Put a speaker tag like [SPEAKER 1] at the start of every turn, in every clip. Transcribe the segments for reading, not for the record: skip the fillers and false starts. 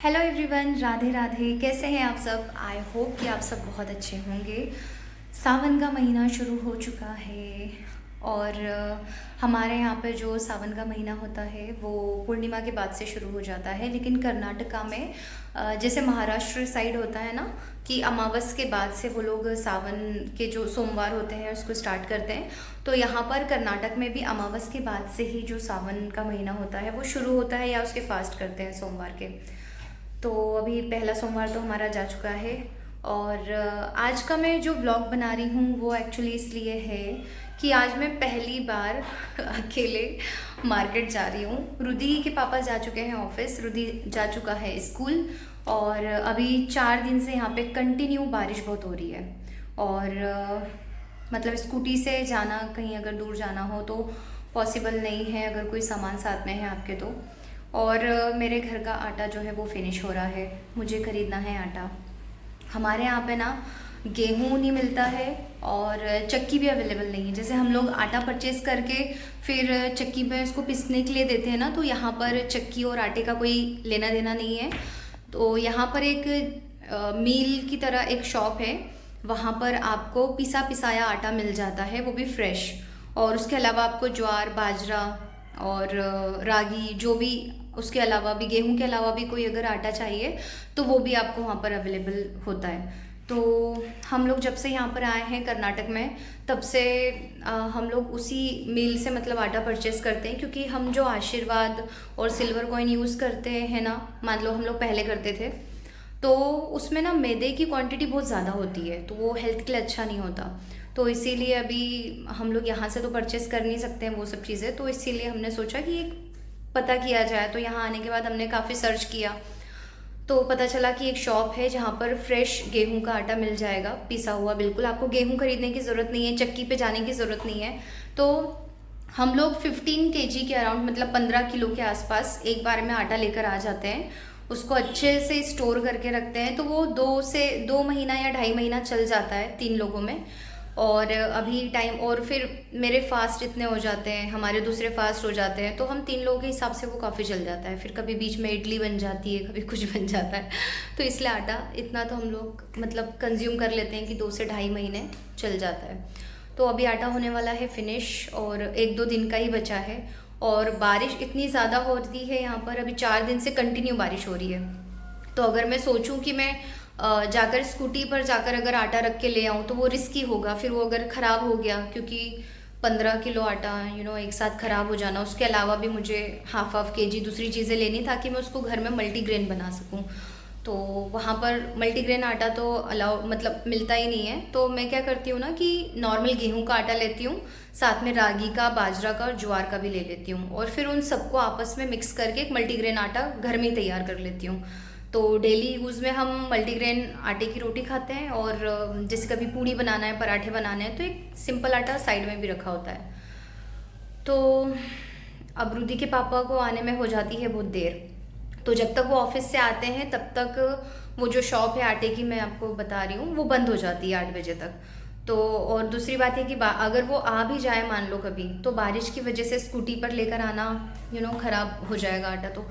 [SPEAKER 1] Hello everyone, Radhe Radhe. कैसे हैं आप सब? आई होप कि आप सब बहुत अच्छे होंगे। सावन का महीना शुरू हो चुका है और हमारे यहाँ पे जो सावन का महीना होता है वो पूर्णिमा के बाद से शुरू हो जाता है। लेकिन कर्नाटका में जैसे महाराष्ट्र साइड होता है ना कि अमावस के बाद से वो लोग सावन के जो सोमवार होते हैं उसको स्टार्ट करते हैं, तो यहाँ पर कर्नाटक में भी अमावस के बाद से ही जो सावन का महीना होता है वो शुरू होता है या उसके फास्ट करते हैं सोमवार के। तो अभी पहला सोमवार तो हमारा जा चुका है और आज का मैं जो व्लॉग बना रही हूँ वो एक्चुअली इसलिए है कि आज मैं पहली बार अकेले मार्केट जा रही हूँ। रुदी के पापा जा चुके हैं ऑफिस, रुदी जा चुका है स्कूल और अभी 4 दिन से यहाँ पे कंटिन्यू बारिश बहुत हो रही है और मतलब स्कूटी से जाना, कहीं अगर दूर जाना हो तो पॉसिबल नहीं है अगर कोई सामान साथ में है आपके तो। और मेरे घर का आटा जो है वो फिनिश हो रहा है, मुझे ख़रीदना है आटा। हमारे यहाँ पे ना गेहूँ नहीं मिलता है और चक्की भी अवेलेबल नहीं है। जैसे हम लोग आटा परचेज़ करके फिर चक्की में उसको पीसने के लिए देते हैं ना, तो यहाँ पर चक्की और आटे का कोई लेना देना नहीं है। तो यहाँ पर एक मील की तरह एक शॉप है, वहाँ पर आपको पिसा पिसाया आटा मिल जाता है, वो भी फ्रेश। और उसके अलावा आपको ज्वार, बाजरा और रागी, जो भी उसके अलावा भी, गेहूं के अलावा भी कोई अगर आटा चाहिए तो वो भी आपको वहाँ पर अवेलेबल होता है। तो हम लोग जब से यहाँ पर आए हैं कर्नाटक में तब से हम लोग उसी मिल से मतलब आटा परचेज़ करते हैं, क्योंकि हम जो आशीर्वाद और सिल्वर कॉइन यूज़ करते हैं ना, मान लो हम लोग पहले करते थे, तो उसमें ना मैदे की क्वांटिटी बहुत ज़्यादा होती है, तो वो हेल्थ के लिए अच्छा नहीं होता। तो इसीलिए अभी हम लोग यहाँ से तो परचेज़ कर नहीं सकते हैं वो सब चीज़ें, तो इसीलिए हमने सोचा कि एक पता किया जाए। तो यहाँ आने के बाद हमने काफ़ी सर्च किया तो पता चला कि एक शॉप है जहाँ पर फ्रेश गेहूं का आटा मिल जाएगा, पिसा हुआ। बिल्कुल आपको गेहूं खरीदने की ज़रूरत नहीं है, चक्की पे जाने की ज़रूरत नहीं है। तो हम लोग 15 केजी के अराउंड, मतलब 15 किलो के आसपास एक बार में आटा लेकर आ जाते हैं। उसको अच्छे से स्टोर करके रखते हैं तो वो 2 महीना या 2.5 महीना चल जाता है 3 लोगों में। और अभी टाइम, और फिर मेरे फास्ट इतने हो जाते हैं, हमारे दूसरे फास्ट हो जाते हैं, तो हम 3 लोगों के हिसाब से वो काफ़ी चल जाता है। फिर कभी बीच में इडली बन जाती है, कभी कुछ बन जाता है, तो इसलिए आटा इतना तो हम लोग मतलब कंज्यूम कर लेते हैं कि 2 से 2.5 महीने चल जाता है। तो अभी आटा होने वाला है फिनिश और 1-2 दिन का ही बचा है। और बारिश इतनी ज़्यादा हो रही है यहाँ पर, अभी 4 दिन से कंटिन्यू बारिश हो रही है। तो अगर मैं सोचूं कि मैं जाकर स्कूटी पर जाकर अगर आटा रख के ले आऊँ तो वो रिस्की होगा, फिर वो अगर ख़राब हो गया, क्योंकि 15 किलो आटा एक साथ ख़राब हो जाना। उसके अलावा भी मुझे हाफ केजी दूसरी चीज़ें लेनी ताकि मैं उसको घर में मल्टीग्रेन बना सकूँ। तो वहाँ पर मल्टीग्रेन आटा तो अलाउ मतलब मिलता ही नहीं है, तो मैं क्या करती हूँ ना कि नॉर्मल गेहूं का आटा लेती हूँ, साथ में रागी का, बाजरा का और ज्वार का भी ले लेती हूँ, और फिर उन सबको आपस में मिक्स करके एक मल्टीग्रेन आटा घर में ही तैयार कर लेती हूँ। तो डेली यूज़ में हम मल्टीग्रेन आटे की रोटी खाते हैं, और जैसे कभी पूड़ी बनाना है, पराठे बनाने हैं, तो एक सिंपल आटा साइड में भी रखा होता है। तो अब रुदी के पापा को आने में हो जाती है बहुत देर, तो जब तक वो ऑफिस से आते हैं तब तक वो जो शॉप है आटे की मैं आपको बता रही हूँ वो बंद हो जाती है 8 बजे तक। तो और दूसरी बात है कि अगर वो आ भी जाए मान लो कभी, तो बारिश की वजह से स्कूटी पर लेकर आना ख़राब हो जाएगा आटा।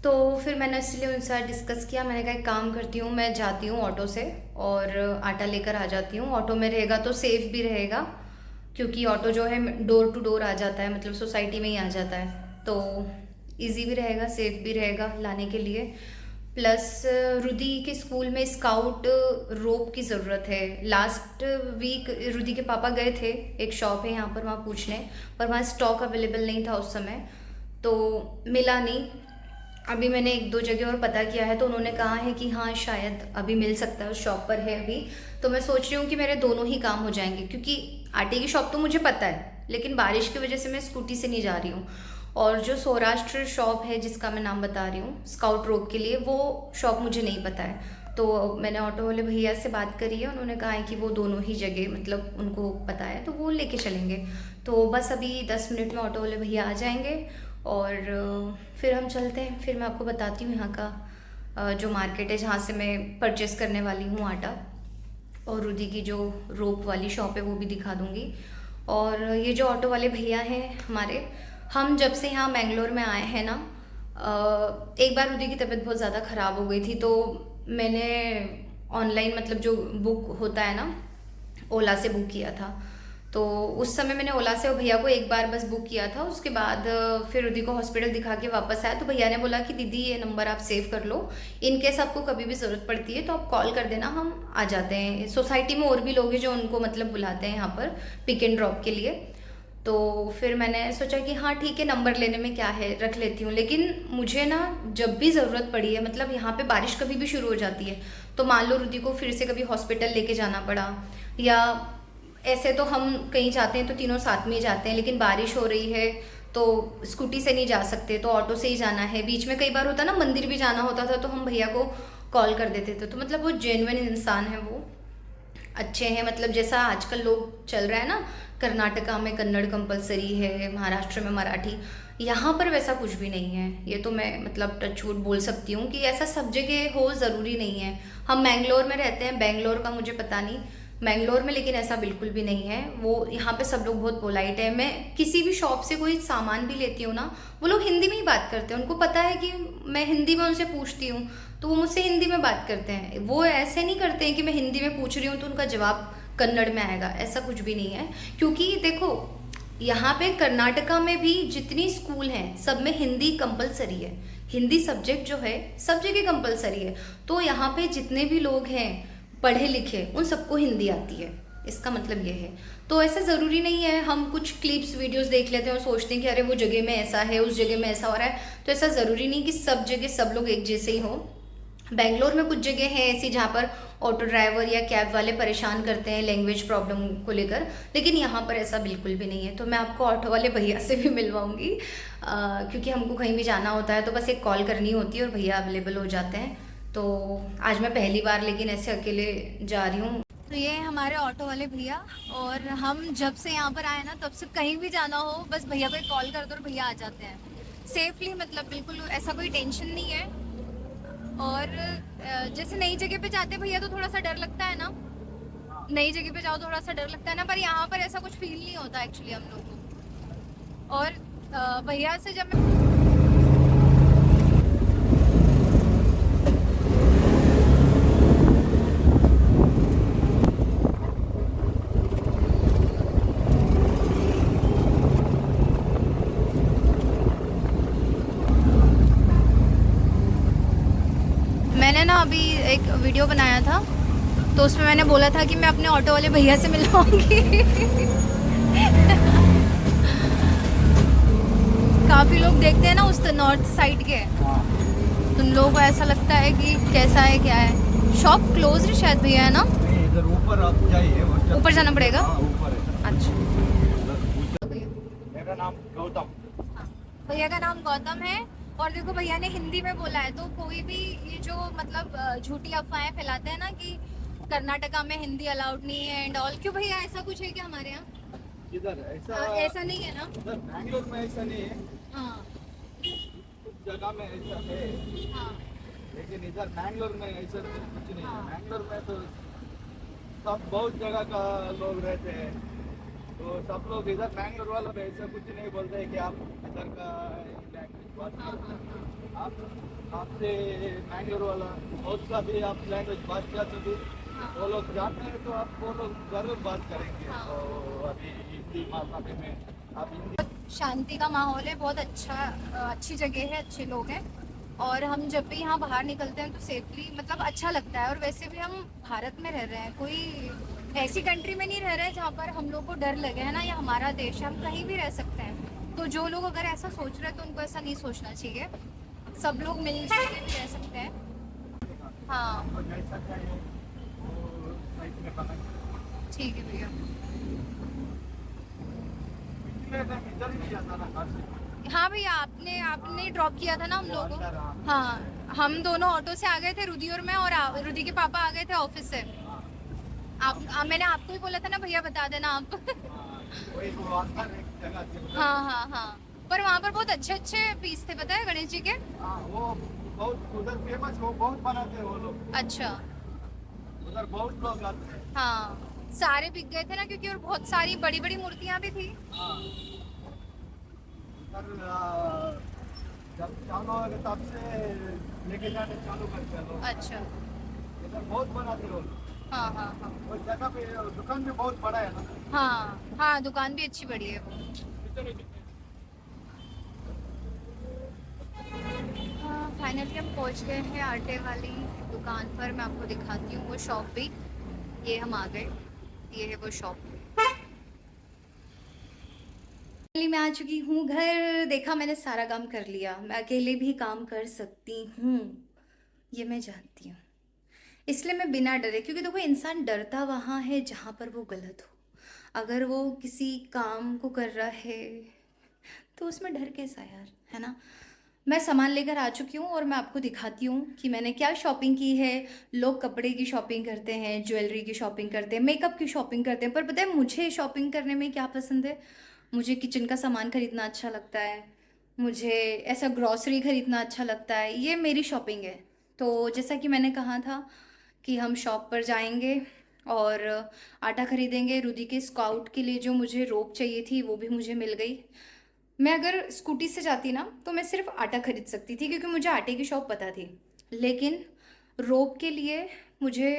[SPEAKER 1] तो फिर मैंने इसलिए उनसे डिस्कस किया, मैंने कहा एक काम करती हूँ, मैं जाती हूँ ऑटो से और आटा लेकर आ जाती हूँ। ऑटो में रहेगा तो सेफ़ भी रहेगा, क्योंकि ऑटो जो है डोर टू डोर आ जाता है, मतलब सोसाइटी में ही आ जाता है, तो इजी भी रहेगा, सेफ भी रहेगा लाने के लिए। प्लस रुदी के स्कूल में स्काउट रोप की ज़रूरत है। लास्ट वीक रुदी के पापा गए थे, एक शॉप है यहाँ पर, वहाँ पूछने, पर वहाँ स्टॉक अवेलेबल नहीं था उस समय, तो मिला नहीं। अभी मैंने 1-2 जगह और पता किया है तो उन्होंने कहा है कि हाँ शायद अभी मिल सकता है, उस शॉप पर है अभी। तो मैं सोच रही हूँ कि मेरे दोनों ही काम हो जाएंगे, क्योंकि आटे की शॉप तो मुझे पता है, लेकिन बारिश की वजह से मैं स्कूटी से नहीं जा रही हूँ। और जो सौराष्ट्र शॉप है जिसका मैं नाम बता रही हूँ स्काउट रोप के लिए, वो शॉप मुझे नहीं पता है। तो मैंने ऑटो वाले भैया से बात करी है, उन्होंने कहा है कि वो दोनों ही जगह मतलब उनको पता है, तो वो लेके चलेंगे। तो बस अभी 10 मिनट में ऑटो वाले भैया आ जाएंगे और फिर हम चलते हैं। फिर मैं आपको बताती हूँ यहाँ का जो मार्केट है जहाँ से मैं परचेज़ करने वाली हूँ आटा, और रुदी की जो रोप वाली शॉप है वो भी दिखा दूँगी। और ये जो ऑटो वाले भैया हैं हमारे, हम जब से यहाँ मैंगलोर में आए हैं ना, एक बार रुदी की तबीयत बहुत ज़्यादा ख़राब हो गई थी, तो मैंने ऑनलाइन मतलब जो बुक होता है ना, ओला से बुक किया था। तो उस समय मैंने ओला से भैया को एक बार बस बुक किया था। उसके बाद फिर रुदी को हॉस्पिटल दिखा के वापस आया, तो भैया ने बोला कि दीदी ये नंबर आप सेव कर लो, इन केस आपको कभी भी ज़रूरत पड़ती है तो आप कॉल कर देना, हम आ जाते हैं। सोसाइटी में और भी लोग हैं जो उनको मतलब बुलाते हैं यहाँ पर पिक एंड ड्रॉप के लिए। तो फिर मैंने सोचा कि हाँ ठीक है, नंबर लेने में क्या है, रख लेती हूँ। लेकिन मुझे ना जब भी ज़रूरत पड़ी है, मतलब यहाँ पे बारिश कभी भी शुरू हो जाती है, तो मान लो रुदी को फिर से कभी हॉस्पिटल लेके जाना पड़ा, या ऐसे तो हम कहीं जाते हैं तो तीनों साथ में ही जाते हैं, लेकिन बारिश हो रही है तो स्कूटी से नहीं जा सकते, तो ऑटो से ही जाना है। बीच में कई बार होता ना, मंदिर भी जाना होता था, तो हम भैया को कॉल कर देते थे। तो मतलब वो जेन्युइन इंसान है, वो अच्छे हैं। मतलब जैसा आजकल लोग चल रहा है ना, कर्नाटका में कन्नड़ कंपलसरी है, महाराष्ट्र में मराठी, यहाँ पर वैसा कुछ भी नहीं है। ये तो मैं मतलब टच वुड बोल सकती हूँ कि ऐसा सब जगह हो ज़रूरी नहीं है। हम मैंगलोर में रहते हैं, बेंगलोर का मुझे पता नहीं, मैंगलोर में लेकिन ऐसा बिल्कुल भी नहीं है। वो यहाँ पे सब लोग बहुत पोलाइट है। मैं किसी भी शॉप से कोई सामान भी लेती हूँ ना, वो लोग हिंदी में ही बात करते हैं। उनको पता है कि मैं हिंदी में उनसे पूछती हूँ, तो वो मुझसे हिंदी में बात करते हैं। वो ऐसे नहीं करते हैं कि मैं हिंदी में पूछ रही हूँ तो उनका जवाब कन्नड़ में आएगा, ऐसा कुछ भी नहीं है। क्योंकि देखो, यहाँ पे कर्नाटका में भी जितनी स्कूल हैं सब में हिंदी कंपलसरी है। हिंदी सब्जेक्ट जो है सब जगह कंपलसरी है। तो यहाँ पे जितने भी लोग हैं पढ़े लिखे, उन सबको हिंदी आती है, इसका मतलब ये है। तो ऐसा ज़रूरी नहीं है हम कुछ क्लिप्स वीडियोस देख लेते हैं और सोचते हैं कि अरे वो जगह में ऐसा है, उस जगह में ऐसा हो रहा है। तो ऐसा ज़रूरी नहीं कि सब जगह सब लोग एक जैसे ही हों। बेंगलोर में कुछ जगह है ऐसी जहाँ पर ऑटो ड्राइवर या कैब वाले परेशान करते हैं लैंग्वेज प्रॉब्लम को लेकर, लेकिन यहाँ पर ऐसा बिल्कुल भी नहीं है। तो मैं आपको ऑटो वाले भैया से भी मिलवाऊंगी, क्योंकि हमको कहीं भी जाना होता है तो बस एक कॉल करनी होती है और भैया अवेलेबल हो जाते हैं। तो आज मैं पहली बार लेकिन ऐसे अकेले जा रही हूँ। तो ये हमारे ऑटो वाले भैया, और हम जब से यहाँ पर आए ना तब से कहीं भी जाना हो बस भैया को एक कॉल कर दो और भैया आ जाते हैं सेफली। मतलब बिल्कुल ऐसा कोई टेंशन नहीं है। और जैसे नई जगह पे जाते भैया तो थोड़ा सा डर लगता है ना, नई जगह पे जाओ तो थोड़ा सा डर लगता है ना, पर यहाँ पर ऐसा कुछ फील नहीं होता एक्चुअली हम लोग को। और भैया से जब मैं मैंने ना अभी एक वीडियो बनाया था, तो उसमें मैंने बोला था कि मैं अपने ऑटो वाले भैया से मिलवाऊंगी। काफ़ी लोग देखते हैं ना उस नॉर्थ साइड के, तो उन लोगों को ऐसा लगता है कि कैसा है क्या है। शॉप क्लोज है शायद भैया, है ना?
[SPEAKER 2] इधर ऊपर आप जाइए,
[SPEAKER 1] ऊपर जाना पड़ेगा।
[SPEAKER 2] ऊपर है।
[SPEAKER 1] अच्छा,
[SPEAKER 2] मेरा नाम गौतम।
[SPEAKER 1] भैया का नाम गौतम है। और देखो भैया ने हिंदी में बोला है, तो कोई भी ये जो मतलब झूठी अफवाहें फैलाते हैं ना कि कर्नाटका में हिंदी अलाउड नहीं है एंड ऑल, क्यों भैया ऐसा कुछ है क्या हमारे यहाँ?
[SPEAKER 2] इधर
[SPEAKER 1] ऐसा नहीं है ना?
[SPEAKER 2] इधर बैंगलोर में ऐसा नहीं है,
[SPEAKER 1] हाँ
[SPEAKER 2] कुछ जगह में ऐसा है,
[SPEAKER 1] हाँ
[SPEAKER 2] लेकिन इधर बैंगलोर में ऐसा कुछ नहीं है।
[SPEAKER 1] हाँ।
[SPEAKER 2] बैंगलोर में तो सब बहुत जगह का लोग रहते हैं, तो सब लोग इधर बैंगलोर वालों में ऐसा कुछ नहीं बोलते हैं कि आप इधर का लैंग्वेज बात करो। आप आपसे बैंगलोर वाला बहुत का भी आप लैंग्वेज बात किया तो भी वो लोग जानते हैं, तो आप वो लोग जरूर बात करेंगे। तो अभी हिंदी भाषा में आप हिंदी।
[SPEAKER 1] शांति का माहौल है, बहुत अच्छा, अच्छी जगह है, अच्छे लोग हैं। और हम जब भी यहाँ बाहर निकलते हैं तो सेफली मतलब अच्छा लगता है। और वैसे भी हम भारत में रह रहे हैं, कोई ऐसी कंट्री में नहीं रह रहे हैं जहाँ पर हम लोग को डर लगे, है ना। ये हमारा देश है, हम कहीं भी रह सकते हैं। तो जो लोग अगर ऐसा सोच रहे हैं तो उनको ऐसा नहीं सोचना चाहिए। सब लोग मिलजुल के भी रह सकते हैं। हाँ
[SPEAKER 2] आपको जैसा चाहिए वो साइट में बनाएंगे।
[SPEAKER 1] ठीक है भैया।
[SPEAKER 2] इधर ही जाता था घर से।
[SPEAKER 1] हाँ भैया, आपने आपने ड्रॉप किया था ना हम लोगों को। हाँ, हम दोनों ऑटो से आ गए थे रुदी और मैं, और रुदी के पापा आ गए थे ऑफिस से। मैंने आपको ही बोला था ना भैया, बता देना आप।
[SPEAKER 2] वही वो अंदर एक जगह थी।
[SPEAKER 1] हाँ हाँ हाँ, पर वहाँ पर बहुत अच्छे अच्छे पीस थे, पता है, गणेश जी के।
[SPEAKER 2] हाँ, वो बहुत उधर फेमस, वो बहुत बनाते हैं वो लोग।
[SPEAKER 1] अच्छा।
[SPEAKER 2] उधर बहुत लोग आते हैं।
[SPEAKER 1] हाँ, सारे बिक गए थे ना, क्योंकि और बहुत सारी बड़ी बड़ी मूर्तियाँ भी थी।
[SPEAKER 2] हाँ, उधर जब चालू होगा तब से लेके जाने चालू करते हैं लोग।
[SPEAKER 1] अच्छा।
[SPEAKER 2] इधर बहुत बनाते लोग।
[SPEAKER 1] हाँ हाँ हाँ।
[SPEAKER 2] और जगह पे दुकान भी बहुत बड़ा है ना।
[SPEAKER 1] हाँ हाँ, दुकान भी अच्छी बड़ी है वो। हाँ, फाइनली हम पहुंच गए हैं आटे वाली दुकान पर। मैं आपको दिखाती हूँ वो शॉप भी। ये हम आ गए, ये है वो शॉप। फाइनली मैं आ चुकी हूँ घर। देखा, मैंने सारा काम कर लिया। मैं अकेले भी काम कर सकती हूँ, ये मैं जानती हूँ। इसलिए मैं बिना डरे, क्योंकि देखो इंसान डरता वहाँ है जहाँ पर वो गलत हो। अगर वो किसी काम को कर रहा है तो उसमें डर कैसा यार, है ना। मैं सामान लेकर आ चुकी हूँ और मैं आपको दिखाती हूँ कि मैंने क्या शॉपिंग की है। लोग कपड़े की शॉपिंग करते हैं, ज्वेलरी की शॉपिंग करते हैं, मेकअप की शॉपिंग करते हैं, पर पता है मुझे शॉपिंग करने में क्या पसंद है। मुझे किचन का सामान खरीदना अच्छा लगता है। मुझे ऐसा ग्रॉसरी खरीदना अच्छा लगता है। ये मेरी शॉपिंग है। तो जैसा कि मैंने कहा था कि हम शॉप पर जाएंगे और आटा खरीदेंगे। रुदी के स्काउट के लिए जो मुझे रोप चाहिए थी वो भी मुझे मिल गई। मैं अगर स्कूटी से जाती ना तो मैं सिर्फ आटा खरीद सकती थी, क्योंकि मुझे आटे की शॉप पता थी। लेकिन रोप के लिए मुझे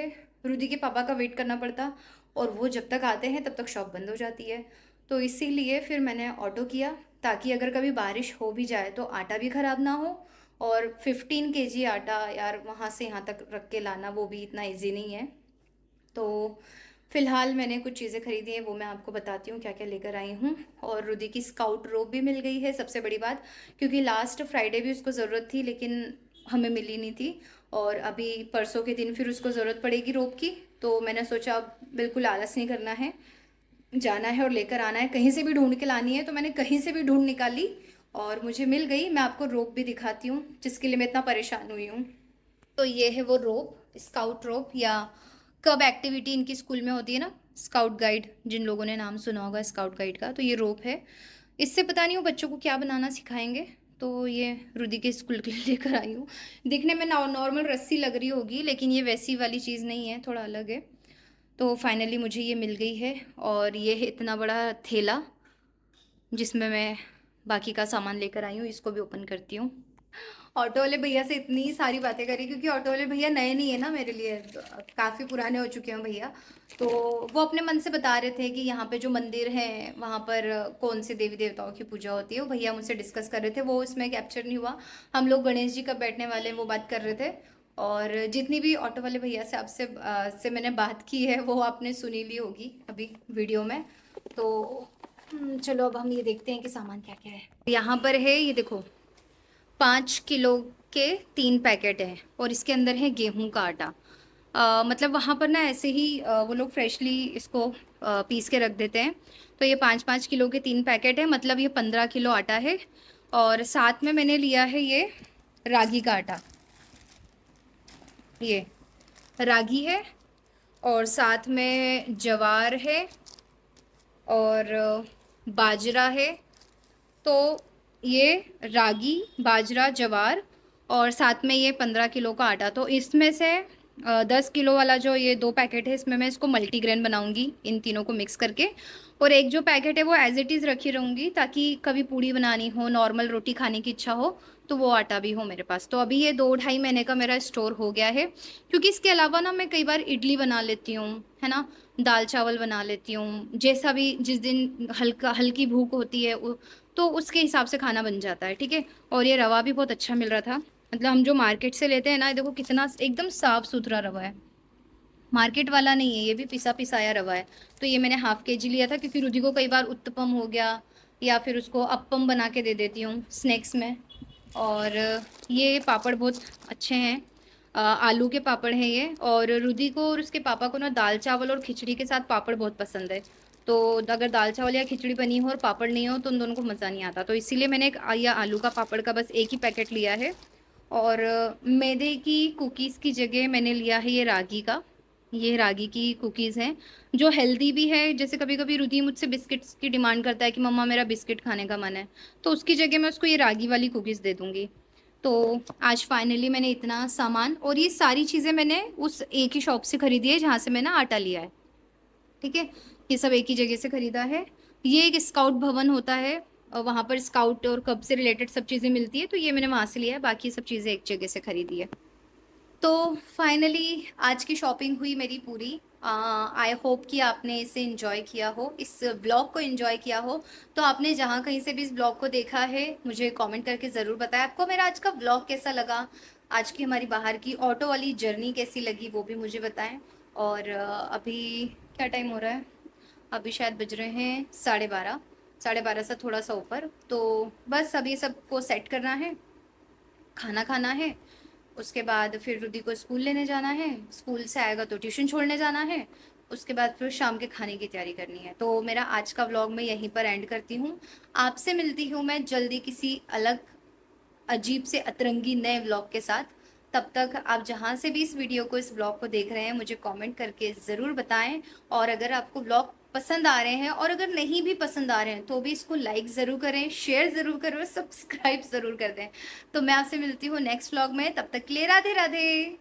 [SPEAKER 1] रुदी के पापा का वेट करना पड़ता, और वो जब तक आते हैं तब तक शॉप बंद हो जाती है। तो इसीलिए फिर मैंने ऑटो किया, ताकि अगर कभी बारिश हो भी जाए तो आटा भी ख़राब ना हो। और 15 kg आटा यार वहाँ से यहाँ तक रख के लाना वो भी इतना इजी नहीं है। तो फ़िलहाल मैंने कुछ चीज़ें खरीदी हैं, वो मैं आपको बताती हूँ क्या क्या लेकर आई हूँ। और रुदी की स्काउट रोप भी मिल गई है, सबसे बड़ी बात, क्योंकि लास्ट फ्राइडे भी उसको ज़रूरत थी लेकिन हमें मिली नहीं थी। और अभी परसों के दिन फिर उसको ज़रूरत पड़ेगी रोप की। तो मैंने सोचा अब बिल्कुल आलस नहीं करना है, जाना है और लेकर आना है। कहीं से भी ढूंढ के लानी है, तो मैंने कहीं से भी ढूंढ निकाली और मुझे मिल गई। मैं आपको रोप भी दिखाती हूँ जिसके लिए मैं इतना परेशान हुई हूँ। तो ये है वो रोप, स्काउट रोप, या कब एक्टिविटी इनकी स्कूल में होती है ना, स्काउट गाइड, जिन लोगों ने नाम सुना होगा स्काउट गाइड का, तो ये रोप है। इससे पता नहीं वो बच्चों को क्या बनाना सिखाएंगे। तो ये रुदी के स्कूल के लिए लेकर आई हूँ। दिखने में नॉर्मल रस्सी लग रही होगी, लेकिन ये वैसी वाली चीज़ नहीं है, थोड़ा अलग है। तो फाइनली मुझे ये मिल गई है। और ये है इतना बड़ा थैला जिसमें मैं बाकी का सामान लेकर आई हूँ। इसको भी ओपन करती हूँ। ऑटो वाले भैया से इतनी सारी बातें करी, क्योंकि ऑटो वाले भैया नए नहीं है ना मेरे लिए, तो काफ़ी पुराने हो चुके हैं भैया। तो वो अपने मन से बता रहे थे कि यहाँ पे जो मंदिर है वहाँ पर कौन से देवी देवताओं की पूजा होती है। वो भैया मुझसे डिस्कस कर रहे थे, वो इसमें कैप्चर नहीं हुआ। हम लोग गणेश जी कब बैठने वाले हैं वो बात कर रहे थे। और जितनी भी ऑटो वाले भैया से आपसे से मैंने बात की है वो आपने सुनी ली होगी अभी वीडियो में। तो चलो अब हम ये देखते हैं कि सामान क्या क्या है। यहाँ पर है, ये देखो, 5 किलो के 3 पैकेट हैं और इसके अंदर है गेहूं का आटा। मतलब वहाँ पर ना ऐसे ही वो लोग फ्रेशली इसको पीस के रख देते हैं। तो ये 5-5 किलो के 3 पैकेट है, मतलब ये 15 किलो आटा है। और साथ में मैंने लिया है ये रागी का आटा, ये रागी है। और साथ में जवार है और बाजरा है। तो ये रागी, बाजरा, जवार और साथ में ये 15 किलो का आटा। तो इसमें से 10 किलो वाला जो ये 2 पैकेट है, इसमें मैं इसको मल्टीग्रेन बनाऊंगी इन तीनों को मिक्स करके। और एक जो पैकेट है वो एज इट इज़ रखी रहूँगी, ताकि कभी पूड़ी बनानी हो, नॉर्मल रोटी खाने की इच्छा हो तो वो आटा भी हो मेरे पास। तो अभी ये 2-2.5 महीने का मेरा स्टोर हो गया है। क्योंकि इसके अलावा ना मैं कई बार इडली बना लेती हूँ, है ना, दाल चावल बना लेती हूँ, जैसा भी जिस दिन हल्की भूख होती है तो उसके हिसाब से खाना बन जाता है, ठीक है। और ये रवा भी बहुत अच्छा मिल रहा था। मतलब हम जो मार्केट से लेते हैं ना, देखो कितना एकदम साफ़ सुथरा रवा है, मार्केट वाला नहीं है, ये भी पिसा पिसाया रवा है। तो ये मैंने ½ kg लिया था, क्योंकि रुधि को कई बार उत्तपम हो गया या फिर उसको अप्पम बना के दे देती हूँ स्नैक्स में। और ये पापड़ बहुत अच्छे हैं, आलू के पापड़ हैं ये। और रुधि को और उसके पापा को ना दाल चावल और खिचड़ी के साथ पापड़ बहुत पसंद है। तो अगर दाल चावल या खिचड़ी बनी हो और पापड़ नहीं हो तो उन दोनों को मज़ा नहीं आता। तो इसीलिए मैंने एक या आलू का पापड़ का बस एक ही पैकेट लिया है। और मैदे की कुकीज़ की जगह मैंने लिया है ये रागी का। ये रागी की कुकीज़ हैं जो हेल्दी भी है। जैसे कभी कभी रुधि मुझसे बिस्किट्स की डिमांड करता है कि मम्मा मेरा बिस्किट खाने का मन है, तो उसकी जगह मैं उसको ये रागी वाली कुकीज़ दे दूँगी। तो आज फाइनली मैंने इतना सामान, और ये सारी चीज़ें मैंने उस एक ही शॉप से ख़रीदी है जहाँ से मैंने आटा लिया है, ठीक है। ये सब एक ही जगह से ख़रीदा है। ये एक स्काउट भवन होता है वहाँ पर स्काउट और कब से रिलेटेड सब चीज़ें मिलती है, तो ये मैंने वहाँ से लिया है, बाकी सब चीज़ें एक जगह से खरीदी है। तो फाइनली आज की शॉपिंग हुई मेरी पूरी। आई होप कि आपने इसे एंजॉय किया हो, इस ब्लॉग को एंजॉय किया हो। तो आपने जहाँ कहीं से भी इस ब्लॉग को देखा है, मुझे कमेंट करके ज़रूर बताएं आपको मेरा आज का ब्लॉग कैसा लगा। आज की हमारी बाहर की ऑटो वाली जर्नी कैसी लगी वो भी मुझे बताएं। और अभी क्या टाइम हो रहा है, अभी शायद बज रहे हैं 12:30, 12:30 से थोड़ा सा ऊपर। तो बस अभी सबको सेट करना है, खाना खाना है, उसके बाद फिर रुदी को स्कूल लेने जाना है, स्कूल से आएगा तो ट्यूशन छोड़ने जाना है, उसके बाद फिर शाम के खाने की तैयारी करनी है। तो मेरा आज का व्लॉग मैं यहीं पर एंड करती हूँ। आपसे मिलती हूँ मैं जल्दी किसी अलग अजीब से अतरंगी नए व्लॉग के साथ। तब तक आप जहाँ से भी इस वीडियो को, इस व्लॉग को देख रहे हैं, मुझे कमेंट करके ज़रूर बताएं। और अगर आपको व्लॉग पसंद आ रहे हैं और अगर नहीं भी पसंद आ रहे हैं तो भी इसको लाइक ज़रूर करें, शेयर ज़रूर करें और सब्सक्राइब ज़रूर कर दें। तो मैं आपसे मिलती हूँ नेक्स्ट व्लॉग में, तब तक के लिए राधे राधे।